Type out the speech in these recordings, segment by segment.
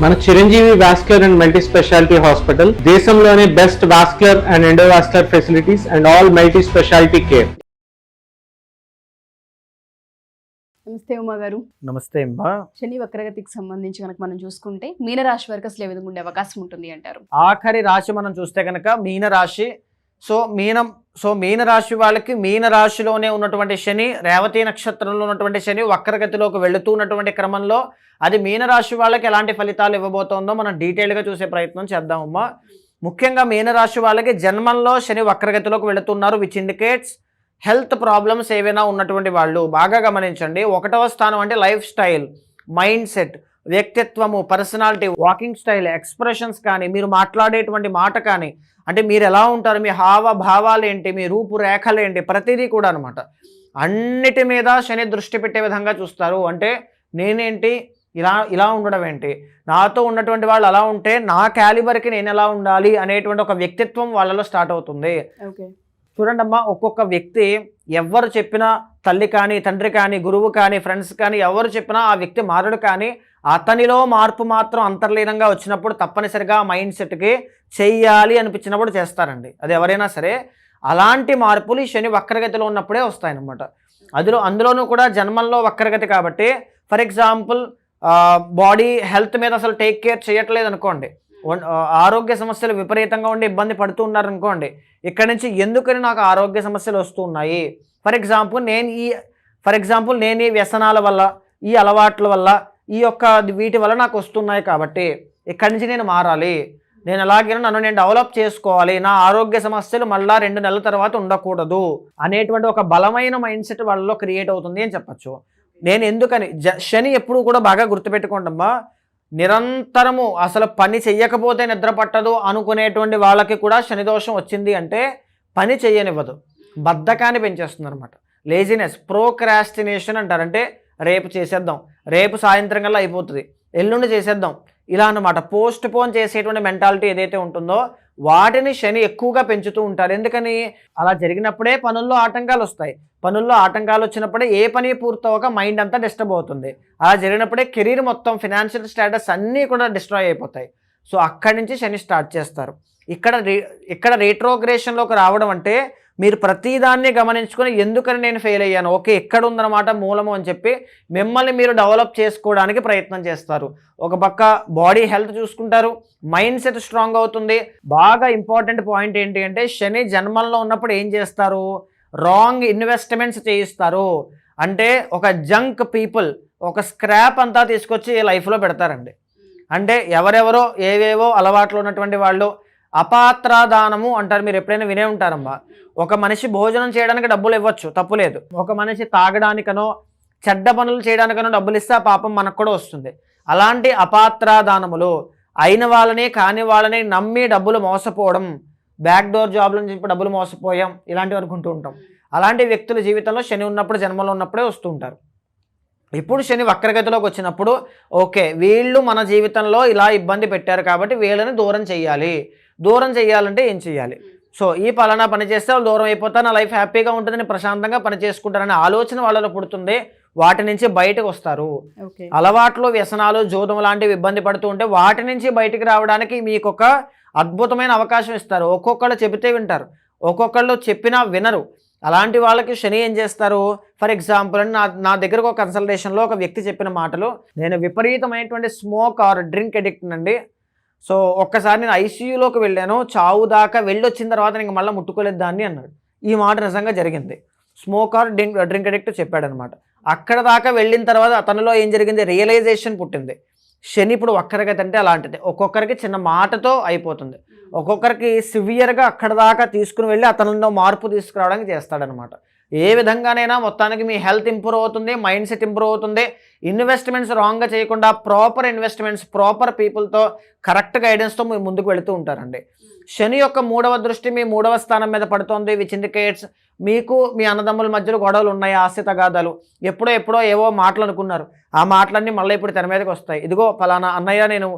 మన Chiranjeevi vascular and multi specialty hospital దేశంలోనే best vascular and endovascular facilities and all multi specialty care. నమస్తే ఉమా గారు. నమస్తే అమ్మా. శని వక్రగతికి సంబంధించి కనుక మనం చూసుకుంటే మీనరాశి వరకు అసలు ఏ విధంగా ఉండే అవకాశం ఉంటుంది అంటారు? ఆఖరి రాశి మనం చూస్తే కనుక మీనరాశి. మీనరాశి వాళ్ళకి మీనరాశిలోనే ఉన్నటువంటి శని, రేవతి నక్షత్రంలో ఉన్నటువంటి శని వక్రగతిలోకి వెళుతూ ఉన్నటువంటి క్రమంలో అది మీనరాశి వాళ్ళకి ఎలాంటి ఫలితాలు ఇవ్వబోతోందో మనం డీటెయిల్గా చూసే ప్రయత్నం చేద్దామమ్మా. ముఖ్యంగా మీనరాశి వాళ్ళకి జన్మంలో శని వక్రగతిలోకి వెళుతున్నారు, విచ్ ఇండికేట్స్ హెల్త్ ప్రాబ్లమ్స్ ఏవైనా ఉన్నటువంటి వాళ్ళు బాగా గమనించండి. 1వ స్థానం అంటే లైఫ్ స్టైల్, మైండ్ సెట్, వ్యక్తిత్వము, పర్సనాలిటీ, వాకింగ్ స్టైల్, ఎక్స్ప్రెషన్స్ కానీ, మీరు మాట్లాడేటువంటి మాట కానీ, అంటే మీరు ఎలా ఉంటారు, మీ హావభావాలు ఏంటి, మీ రూపురేఖలు ఏంటి, ప్రతిదీ కూడా అనమాట అన్నిటి మీద శని దృష్టి పెట్టే విధంగా చూస్తారు. అంటే నేనేంటి, ఇలా ఉండడం ఏంటి, నాతో ఉన్నటువంటి వాళ్ళు అలా ఉంటే నా క్యాలిబర్కి నేను ఎలా ఉండాలి అనేటువంటి ఒక వ్యక్తిత్వం వాళ్ళలో స్టార్ట్ అవుతుంది. చూడండి అమ్మా, ఒక్కొక్క వ్యక్తి ఎవరు చెప్పినా, తల్లి కానీ, తండ్రి కానీ, గురువు కానీ, ఫ్రెండ్స్ కానీ ఎవరు చెప్పినా ఆ వ్యక్తి మారడు. కానీ అతనిలో మార్పు మాత్రం అంతర్లీనంగా వచ్చినప్పుడు తప్పనిసరిగా మైండ్ సెట్కి చెయ్యాలి అనిపించినప్పుడు చేస్తారండి. అది ఎవరైనా సరే. అలాంటి మార్పులు ఈ శని వక్రగతిలో ఉన్నప్పుడే వస్తాయన్నమాట. అందులోనూ కూడా జన్మంలో వక్రగతి కాబట్టి, ఫర్ ఎగ్జాంపుల్ బాడీ హెల్త్ మీద అసలు టేక్ కేర్ చేయట్లేదు అనుకోండి, ఆరోగ్య సమస్యలు విపరీతంగా ఉండి ఇబ్బంది పడుతూ ఉన్నారనుకోండి, ఇక్కడి నుంచి ఎందుకని నాకు ఆరోగ్య సమస్యలు వస్తున్నాయి, ఫర్ ఎగ్జాంపుల్ నేను ఈ వ్యసనాల వల్ల, ఈ అలవాట్ల వల్ల, వీటి వల్ల నాకు వస్తున్నాయి కాబట్టి ఇక్కడి నుంచి నేను మారాలి, నేను ఎలాగైనా నన్ను నేను డెవలప్ చేసుకోవాలి, నా ఆరోగ్య సమస్యలు మళ్ళీ 2 నెలల తర్వాత ఉండకూడదు అనేటువంటి ఒక బలమైన మైండ్ సెట్ వాళ్ళలో క్రియేట్ అవుతుంది అని చెప్పచ్చు. నేను ఎందుకని శని ఎప్పుడు కూడా బాగా గుర్తుపెట్టుకోండమ్మా, నిరంతరము అసలు పని చెయ్యకపోతే నిద్ర పట్టదు అనుకునేటువంటి వాళ్ళకి కూడా శని దోషం వచ్చింది అంటే పని చెయ్యనివ్వదు, బద్ధకాన్ని పెంచేస్తుంది అనమాట. లేజినెస్, ప్రోక్రాస్టినేషన్ అంటారంటే రేపు చేసేద్దాం, రేపు సాయంత్రం కల్లా అయిపోతుంది, ఎల్లుండి చేసేద్దాం, ఇలా అన్నమాట. పోస్ట్ పోన్ చేసేటువంటి మెంటాలిటీ ఏదైతే ఉంటుందో వాటిని శని ఎక్కువగా పెంచుతూ ఉంటారు. ఎందుకని, అలా జరిగినప్పుడే పనుల్లో ఆటంకాలు వస్తాయి. పనుల్లో ఆటంకాలు వచ్చినప్పుడే ఏ పని పూర్తవక మైండ్ అంతా డిస్టర్బ్ అవుతుంది. అలా జరిగినప్పుడే కెరీర్ మొత్తం, ఫినాన్షియల్ స్టేటస్ అన్నీ కూడా డిస్ట్రాయ్ అయిపోతాయి. సో అక్కడి నుంచి శని స్టార్ట్ చేస్తారు. ఇక్కడ రీట్రోగ్రేషన్లోకి రావడం అంటే మీరు ప్రతిదాన్ని గమనించుకొని ఎందుకని నేను ఫెయిల్ అయ్యాను, ఓకే ఎక్కడ ఉందన్నమాట మూలము అని చెప్పి మిమ్మల్ని మీరు డెవలప్ చేసుకోవడానికి ప్రయత్నం చేస్తారు. ఒక పక్క బాడీ హెల్త్ చూసుకుంటారు, మైండ్ సెట్ స్ట్రాంగ్ అవుతుంది. బాగా ఇంపార్టెంట్ పాయింట్ ఏంటి అంటే శని జన్మంలో ఉన్నప్పుడు ఏం చేస్తారు, రాంగ్ ఇన్వెస్ట్మెంట్స్ చేయిస్తారు. అంటే ఒక జంక్ పీపుల్, ఒక స్క్రాప్ అంతా తీసుకొచ్చి లైఫ్లో పెడతారండి. అంటే ఎవరెవరో ఏవేవో అలవాట్లు ఉన్నటువంటి వాళ్ళు అపాత్రాదానము అంటారు, మీరు ఎప్పుడైనా వినే ఉంటారమ్మా. ఒక మనిషి భోజనం చేయడానికి డబ్బులు ఇవ్వచ్చు, తప్పులేదు. ఒక మనిషి తాగడానికనో చెడ్డ పనులు చేయడానికనో డబ్బులు ఇస్తే ఆ పాపం మనకు కూడా వస్తుంది. అలాంటి అపాత్రాదానములు, అయిన వాళ్ళని కాని వాళ్ళని నమ్మి డబ్బులు మోసపోవడం, బ్యాక్ డోర్ జాబ్లను చెప్పి డబ్బులు మోసపోయాం, ఇలాంటివి అనుకుంటూ ఉంటాం. అలాంటి వ్యక్తుల జీవితంలో శని ఉన్నప్పుడు, జన్మలో ఉన్నప్పుడే వస్తూ ఉంటారు. ఇప్పుడు శని వక్రగతిలోకి వచ్చినప్పుడు ఓకే వీళ్ళు మన జీవితంలో ఇలా ఇబ్బంది పెట్టారు కాబట్టి వీళ్ళని దూరం చేయాలంటే ఏం చేయాలి, సో ఈ పలానా పని చేస్తే వాళ్ళు దూరం అయిపోతారు, నా లైఫ్ హ్యాపీగా ఉంటుందని ప్రశాంతంగా పని చేసుకుంటారనే ఆలోచన వాళ్ళలో పుడుతుంది. వాటి నుంచి బయటకు వస్తారు. అలవాట్లు, వ్యసనాలు, జోదం లాంటివి ఇబ్బంది పడుతూ ఉంటే వాటి నుంచి బయటికి రావడానికి మీకు ఒక అద్భుతమైన అవకాశం ఇస్తారు. ఒక్కొక్కళ్ళు చెబితే వింటారు, ఒక్కొక్కళ్ళు చెప్పినా వినరు. అలాంటి వాళ్ళకి శని ఏం చేస్తారు, ఫర్ ఎగ్జాంపుల్ నా దగ్గరకు ఒక కన్సల్టేషన్లో ఒక వ్యక్తి చెప్పిన మాటలు, నేను విపరీతమైనటువంటి స్మోక్ ఆర్ డ్రింక్ అడిక్ట్ అండి. సో ఒక్కసారి నేను ఐసీయూలోకి వెళ్ళాను, చావు దాకా వెళ్ళొచ్చిన తర్వాత ఇంక మళ్ళీ ముట్టుకోలేదు దాన్ని అన్నాడు. ఈ మాట నిజంగా జరిగింది. స్మోక్ ఆర్ డ్రింక్ అడిక్ట్ చెప్పాడనమాట. అక్కడ దాకా వెళ్ళిన తర్వాత అతనిలో ఏం జరిగింది, రియలైజేషన్ పుట్టింది. శని ఇప్పుడు వక్రగతి అంటే అలాంటిది. ఒక్కొక్కరికి చిన్న మాటతో అయిపోతుంది, ఒక్కొక్కరికి సివియర్గా అక్కడ దాకా తీసుకుని వెళ్ళి అతనిలో మార్పు తీసుకురావడానికి చేస్తాడనమాట. ఏ విధంగానైనా మొత్తానికి మీ హెల్త్ ఇంప్రూవ్ అవుతుంది, మైండ్ సెట్ ఇంప్రూవ్ అవుతుంది. ఇన్వెస్ట్మెంట్స్ రాంగ్గా చేయకుండా ప్రాపర్ ఇన్వెస్ట్మెంట్స్, ప్రాపర్ పీపుల్తో, కరెక్ట్ గైడెన్స్తో మీరు ముందుకు వెళుతూ ఉంటారండి. శని యొక్క 3వ దృష్టి మీ 3వ స్థానం మీద పడుతోంది, విచ్ ఇండికేట్స్ మీకు మీ అన్నదమ్ముల మధ్యలో గొడవలు ఉన్నాయి, ఆస్తి తగాదాలు, ఎప్పుడో ఏవో మాటలు అనుకున్నారు, ఆ మాటలన్నీ మళ్ళీ ఇప్పుడు తెర మీదకి వస్తాయి. ఇదిగో ఫలానా అన్నయ్య నేను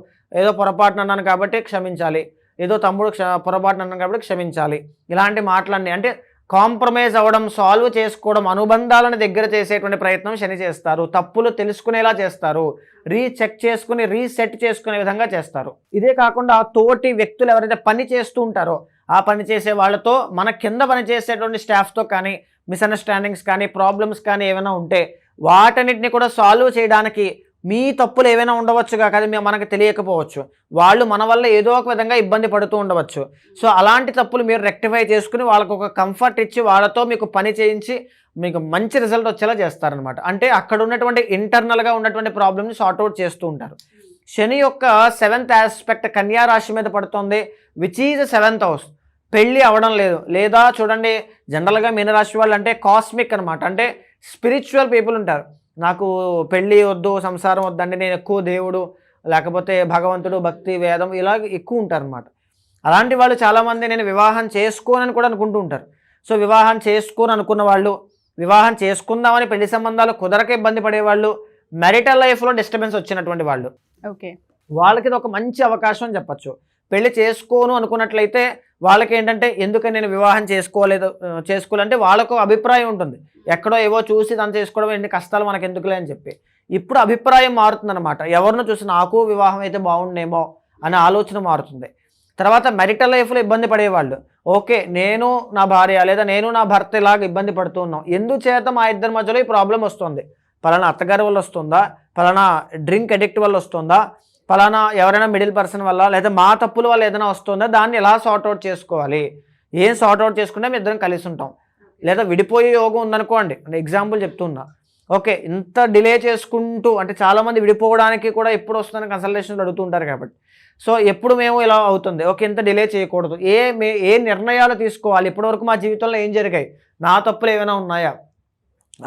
ఏదో పొరపాటున అన్నాను కాబట్టి క్షమించాలి, ఏదో తమ్ముడు పొరపాటున అన్నాను కాబట్టి క్షమించాలి, ఇలాంటి మాటలన్నీ అంటే కాంప్రమైజ్ అవ్వడం, సాల్వ్ చేసుకోవడం, అనుబంధాలను దగ్గర చేసేటువంటి ప్రయత్నం శని చేస్తారు. తప్పులు తెలుసుకునేలా చేస్తారు, రీచెక్ చేసుకుని రీసెట్ చేసుకునే విధంగా చేస్తారు. ఇదే కాకుండా తోటి వ్యక్తులు ఎవరైతే పని చేస్తూ ఉంటారో ఆ పని చేసే వాళ్ళతో, మన కింద పనిచేసేటువంటి స్టాఫ్తో కానీ మిస్అండర్స్టాండింగ్స్ కానీ ప్రాబ్లమ్స్ కానీ ఏమైనా ఉంటే వాటన్నిటిని కూడా సాల్వ్ చేయడానికి మీ తప్పులు ఏమైనా ఉండవచ్చుగా, కదా మనకు తెలియకపోవచ్చు, వాళ్ళు మన వల్ల ఏదో ఒక విధంగా ఇబ్బంది పడుతూ ఉండవచ్చు. సో అలాంటి తప్పులు మీరు రెక్టిఫై చేసుకుని వాళ్ళకు ఒక కంఫర్ట్ ఇచ్చి వాళ్ళతో మీకు పని చేయించి మీకు మంచి రిజల్ట్ వచ్చేలా చేస్తారనమాట. అంటే అక్కడ ఉన్నటువంటి ఇంటర్నల్గా ఉన్నటువంటి ప్రాబ్లమ్ని సార్ట్అవుట్ చేస్తూ ఉంటారు. శని యొక్క 7th ఆస్పెక్ట్ కన్యా రాశి మీద పడుతుంది, విచ్ ఈజ్ 7th హౌస్. పెళ్ళి అవ్వడం లేదు, లేదా చూడండి జనరల్గా మీనరాశి వాళ్ళు అంటే కాస్మిక్ అనమాట, అంటే స్పిరిచువల్ పీపుల్ ఉంటారు. నాకు పెళ్ళి వద్దు, సంసారం వద్దండి, నేను ఎక్కువ దేవుడు లేకపోతే భగవంతుడు, భక్తి, వేదం ఇలా ఎక్కువ ఉంటారు అనమాట. అలాంటి వాళ్ళు చాలామంది నేను వివాహం చేసుకోనని కూడా అనుకుంటూ ఉంటారు. సో వివాహం చేసుకోని అనుకున్న వాళ్ళు, వివాహం చేసుకుందామని పెళ్లి సంబంధాలు కుదరక ఇబ్బంది పడేవాళ్ళు, మ్యారిటల్ లైఫ్లో డిస్టర్బెన్స్ వచ్చినటువంటి వాళ్ళు, ఓకే, వాళ్ళకి ఇది ఒక మంచి అవకాశం అని చెప్పచ్చు. పెళ్లి చేసుకోను అనుకున్నట్లయితే వాళ్ళకి ఏంటంటే ఎందుకని నేను వివాహం చేసుకోవాలంటే వాళ్ళకు అభిప్రాయం ఉంటుంది, ఎక్కడో ఏవో చూసి తను చేసుకోవడం ఎన్ని కష్టాలు మనకు ఎందుకులే అని చెప్పి. ఇప్పుడు అభిప్రాయం మారుతుందన్నమాట, ఎవరినో చూసి నాకు వివాహం అయితే బాగుండేమో అనే ఆలోచన మారుతుంది. తర్వాత మ్యారిటల్ లైఫ్లో ఇబ్బంది పడేవాళ్ళు, ఓకే నేను నా భార్య లేదా నేను నా భర్త ఇలాగ ఇబ్బంది పడుతూ ఉన్నాం, ఎందుచేత మా ఇద్దరి మధ్యలో ఈ ప్రాబ్లం వస్తుంది, పలానా అత్తగారి వల్ల వస్తుందా, పలానా డ్రింక్ అడిక్ట్ వల్ల వస్తుందా, పలానా ఎవరైనా మిడిల్ పర్సన్ వల్ల, లేదా మా తప్పుల వల్ల ఏదైనా వస్తుందా, దాన్ని ఎలా సార్ట్అవుట్ చేసుకోవాలి, ఏం సార్ట్అవుట్ చేసుకుంటే మేము ఇద్దరం కలిసి ఉంటాం. లేదా విడిపోయే యోగం ఉందనుకోండి, ఎగ్జాంపుల్ చెప్తున్నా, ఓకే ఇంత డిలే చేసుకుంటూ, అంటే చాలామంది విడిపోవడానికి కూడా ఎప్పుడు వస్తుందని కన్సల్టేషన్లు అడుగుతూ ఉంటారు కాబట్టి, సో ఎప్పుడు మేము ఇలా అవుతుంది, ఓకే ఇంత డిలే చేయకూడదు, ఏ నిర్ణయాలు తీసుకోవాలి, ఇప్పటివరకు మా జీవితంలో ఏం జరిగాయి, నా తప్పులు ఏమైనా ఉన్నాయా,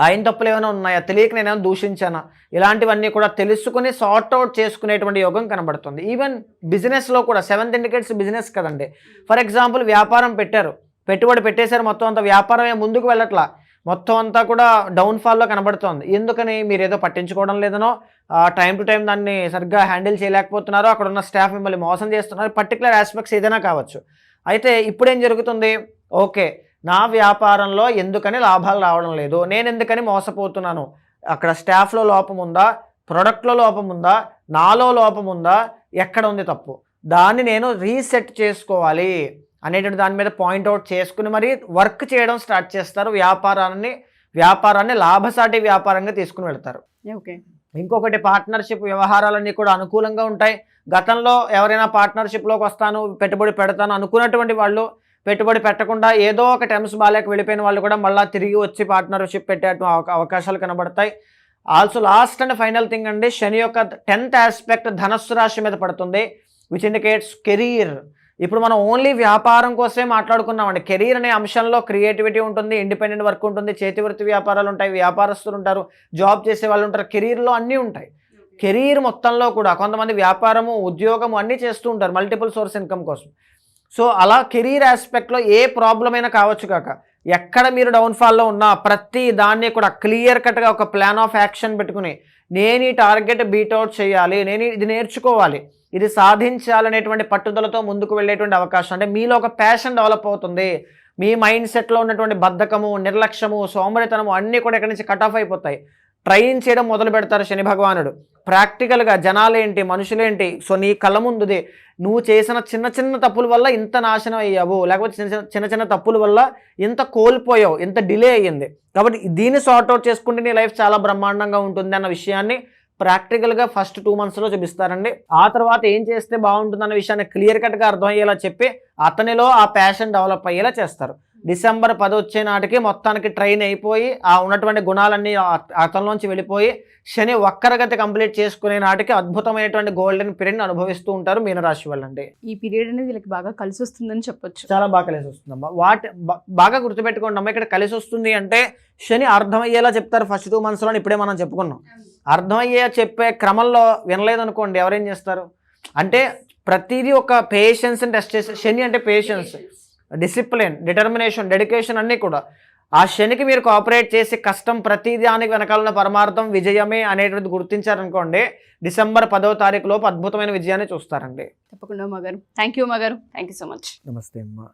ఆయన తప్పులు ఏమైనా ఉన్నాయా, తెలియక నేను ఏమైనా దూషించానా, ఇలాంటివన్నీ కూడా తెలుసుకుని సార్ట్అవుట్ చేసుకునేటువంటి యోగం కనబడుతుంది. ఈవెన్ బిజినెస్లో కూడా 7th ఇండికేట్స్ బిజినెస్ కదండి. ఫర్ ఎగ్జాంపుల్ వ్యాపారం పెట్టారు, పెట్టుబడి పెట్టేశారు, మొత్తం అంతా వ్యాపారమే ముందుకు వెళ్ళట్లా, మొత్తం అంతా కూడా డౌన్ఫాల్లో కనబడుతోంది. ఎందుకని మీరు ఏదో పట్టించుకోవడం లేదనో, టైం టు టైం దాన్ని సరిగ్గా హ్యాండిల్ చేయలేకపోతున్నారో, అక్కడ ఉన్న స్టాఫ్ మిమ్మల్ని మోసం చేస్తున్నారు, పర్టికులర్ ఆస్పెక్ట్స్ ఏదైనా కావచ్చు. అయితే ఇప్పుడేం జరుగుతుంది, ఓకే నా వ్యాపారంలో ఎందుకని లాభాలు రావడం లేదు, నేను ఎందుకని మోసపోతున్నాను, అక్కడ స్టాఫ్లో లోపం ఉందా, ప్రొడక్ట్లో లోపం ఉందా, నాలో లోపం ఉందా, ఎక్కడ ఉంది తప్పు, దాన్ని నేను రీసెట్ చేసుకోవాలి అనేటువంటి దాని మీద పాయింట్అవుట్ చేసుకుని మరి వర్క్ చేయడం స్టార్ట్ చేస్తారు. వ్యాపారాన్ని లాభసాటి వ్యాపారంగా తీసుకుని వెళ్తారు. ఓకే, ఇంకొకటి పార్ట్నర్షిప్ వ్యవహారాలన్నీ కూడా అనుకూలంగా ఉంటాయి. గతంలో ఎవరైనా పార్ట్నర్షిప్లోకి వస్తాను పెట్టుబడి పెడతాను అనుకున్నటువంటి వాళ్ళు పెట్టుబడి పెట్టకుండా ఏదో ఒక టర్మ్స్ బాగాలేక వెళ్ళిపోయిన వాళ్ళు కూడా మళ్ళీ తిరిగి వచ్చి పార్ట్నర్షిప్ పెట్టే అవకాశాలు కనబడతాయి. Also last and final thing అండి, శని యొక్క 10th ఆస్పెక్ట్ ధనస్సు రాశి మీద పడుతుంది, విచ్ ఇండికేట్స్ కెరీర్. ఇప్పుడు మనం ఓన్లీ వ్యాపారం కోసమే మాట్లాడుకున్నామండి. కెరీర్ అనే అంశంలో క్రియేటివిటీ ఉంటుంది, ఇండిపెండెంట్ వర్క్ ఉంటుంది, చేతి వృత్తి వ్యాపారాలు ఉంటాయి, వ్యాపారస్తులు ఉంటారు, జాబ్ చేసే వాళ్ళు ఉంటారు, కెరీర్లో అన్నీ ఉంటాయి. కెరీర్ మొత్తంలో కూడా కొంతమంది వ్యాపారము, ఉద్యోగము అన్నీ చేస్తూ ఉంటారు మల్టిపుల్ సోర్స్ ఇన్కమ్ కోసం. సో అలా కెరీర్ ఆస్పెక్ట్లో ఏ ప్రాబ్లం అయినా కావచ్చు కాక, ఎక్కడ మీరు డౌన్ఫాల్లో ఉన్నా ప్రతి దాన్ని కూడా క్లియర్ కట్గా ఒక ప్లాన్ ఆఫ్ యాక్షన్ పెట్టుకుని నేను ఈ టార్గెట్ బీట్అవుట్ చేయాలి, నేను ఇది నేర్చుకోవాలి, ఇది సాధించాలనేటువంటి పట్టుదలతో ముందుకు వెళ్ళేటువంటి అవకాశం, అంటే మీలో ఒక ప్యాషన్ డెవలప్ అవుతుంది. మీ మైండ్ సెట్లో ఉన్నటువంటి బద్ధకము, నిర్లక్ష్యము, సోమరితనము అన్నీ కూడా ఇక్కడి నుంచి కట్ ఆఫ్ అయిపోతాయి. ట్రైన్ చేయడం మొదలు పెడతారు శని భగవానుడు. ప్రాక్టికల్గా జనాలేంటి, మనుషులేంటి, సో నీ కళ్ళ ముందుది నువ్వు చేసిన చిన్న చిన్న తప్పుల వల్ల ఇంత నాశనం అయ్యావు, లేకపోతే చిన్న చిన్న తప్పుల వల్ల ఇంత కోల్పోయావు, ఇంత డిలే అయ్యింది, కాబట్టి దీన్ని సార్ట్అవుట్ చేసుకుంటే నీ లైఫ్ చాలా బ్రహ్మాండంగా ఉంటుంది అన్న విషయాన్ని ప్రాక్టికల్గా ఫస్ట్ 2 monthsలో చూపిస్తారండి. ఆ తర్వాత ఏం చేస్తే బాగుంటుందన్న విషయాన్ని క్లియర్ కట్గా అర్థమయ్యేలా చెప్పి అతనిలో ఆ ప్యాషన్ డెవలప్ అయ్యేలా చేస్తారు. December 10 వచ్చే నాటికి మొత్తానికి ట్రైన్ అయిపోయి ఆ ఉన్నటువంటి గుణాలన్నీ అతనిలోంచి వెళ్ళిపోయి శని వక్రగతి కంప్లీట్ చేసుకునే నాటికి అద్భుతమైనటువంటి గోల్డెన్ పీరియడ్ని అనుభవిస్తూ ఉంటారు మీనరాశి వాళ్ళండి. ఈ పీరియడ్ అనేది వీళ్ళకి బాగా కలిసి వస్తుందని చెప్పొచ్చు. చాలా బాగా కలిసి వస్తుందమ్మా. బాగా గుర్తుపెట్టుకోండి అమ్మా, ఇక్కడ కలిసి వస్తుంది అంటే శని అర్థమయ్యేలా చెప్తారు ఫస్ట్ 2 monthsలో. ఇప్పుడే మనం చెప్పుకున్నాం. అర్థమయ్యే చెప్పే క్రమంలో వినలేదనుకోండి ఎవరేం చేస్తారు అంటే ప్రతిదీ ఒక పేషెన్స్ టెస్ట్ చేసే శని అంటే పేషెన్స్, డిసిప్లిన్, డిటర్మినేషన్, డెడికేషన్ అన్నీ కూడా. ఆ శనికి మీరు కోఆపరేట్ చేసి కష్టం ప్రతి దానికి వెనకాలన్న పరమార్థం విజయమే అనేటువంటిది గుర్తించారనుకోండి, December 10వ లోపు అద్భుతమైన విజయాన్ని చూస్తారండి. తప్పకుండా అమ్మగారు. థ్యాంక్ యూ అమ్మగారు. Thank you so much. నమస్తే అమ్మా.